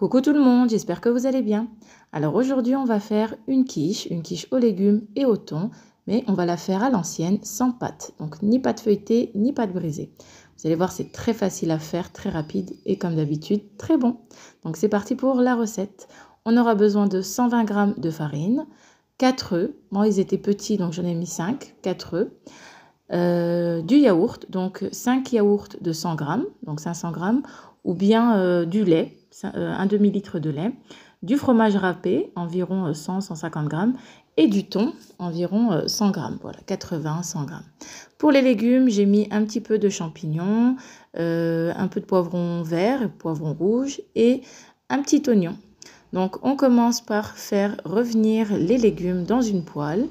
Coucou tout le monde, j'espère que vous allez bien. Alors aujourd'hui on va faire une quiche aux légumes et au thon, mais on va la faire à l'ancienne, sans pâte. Donc ni pâte feuilletée, ni pâte brisée. Vous allez voir, c'est très facile à faire, très rapide et comme d'habitude, très bon. Donc c'est parti pour la recette. On aura besoin de 120 g de farine, 4 œufs, moi ils étaient petits donc j'en ai mis 5, 4 œufs, du yaourt, donc 5 yaourts de 100 g, donc 500 g, ou bien du lait, un demi-litre de lait, du fromage râpé, environ 100-150 g, et du thon, environ 100 g, voilà, 80-100 g. Pour les légumes, j'ai mis un petit peu de champignons, un peu de poivron vert, poivron rouge et un petit oignon. Donc on commence par faire revenir les légumes dans une poêle.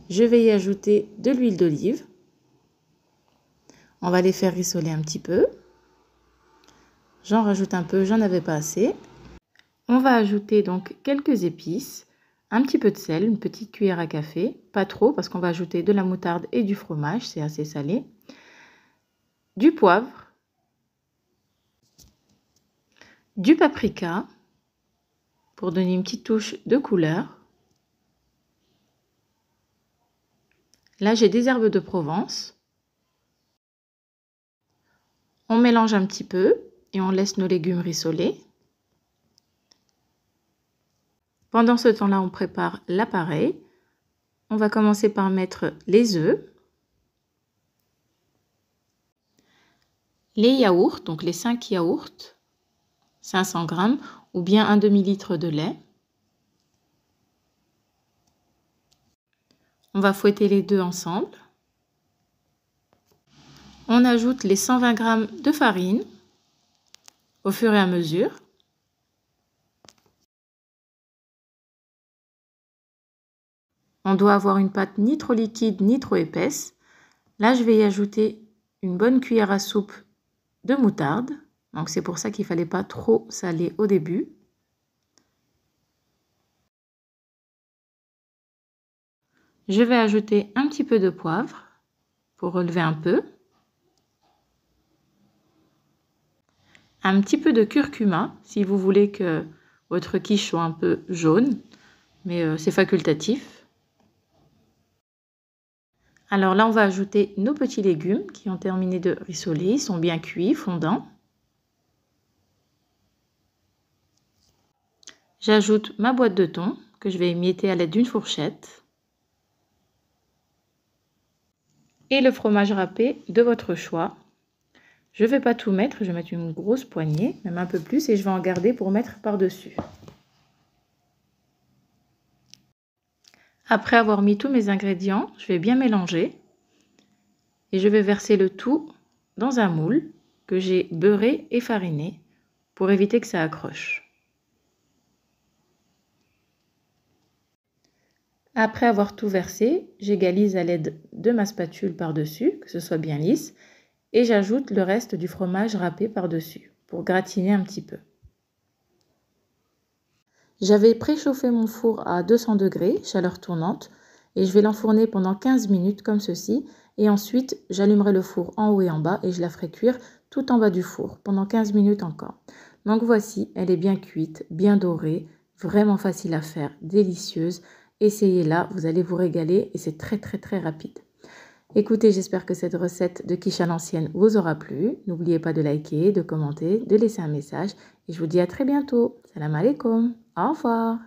Je vais y ajouter de l'huile d'olive. On va les faire rissoler un petit peu. J'en rajoute un peu, j'en avais pas assez. On va ajouter donc quelques épices, un petit peu de sel, une petite cuillère à café, pas trop parce qu'on va ajouter de la moutarde et du fromage, c'est assez salé. Du poivre, du paprika pour donner une petite touche de couleur. Là, j'ai des herbes de Provence. On mélange un petit peu et on laisse nos légumes rissoler. Pendant ce temps-là, on prépare l'appareil. On va commencer par mettre les œufs, les yaourts, donc les 5 yaourts, 500 g, ou bien un demi-litre de lait. On va fouetter les deux ensemble. On ajoute les 120 g de farine au fur et à mesure. On doit avoir une pâte ni trop liquide ni trop épaisse. Là, je vais y ajouter une bonne cuillère à soupe de moutarde. Donc c'est pour ça qu'il ne fallait pas trop saler au début. Je vais ajouter un petit peu de poivre pour relever un peu. Un petit peu de curcuma si vous voulez que votre quiche soit un peu jaune, mais c'est facultatif. Alors là, on va ajouter nos petits légumes qui ont terminé de rissoler, ils sont bien cuits, fondants. J'ajoute ma boîte de thon que je vais émietter à l'aide d'une fourchette. Et le fromage râpé de votre choix. Je ne vais pas tout mettre, je vais mettre une grosse poignée, même un peu plus, et je vais en garder pour mettre par-dessus. Après avoir mis tous mes ingrédients, je vais bien mélanger. Et je vais verser le tout dans un moule que j'ai beurré et fariné pour éviter que ça accroche. Après avoir tout versé, j'égalise à l'aide de ma spatule par-dessus, que ce soit bien lisse, et j'ajoute le reste du fromage râpé par-dessus pour gratiner un petit peu. J'avais préchauffé mon four à 200 degrés, chaleur tournante, et je vais l'enfourner pendant 15 minutes comme ceci, et ensuite j'allumerai le four en haut et en bas et je la ferai cuire tout en bas du four pendant 15 minutes encore. Donc voici, elle est bien cuite, bien dorée, vraiment facile à faire, délicieuse. Essayez-la, vous allez vous régaler et c'est très rapide. Écoutez, j'espère que cette recette de quiche à l'ancienne vous aura plu. N'oubliez pas de liker, de commenter, de laisser un message et je vous dis à très bientôt. Salam alaikum, au revoir.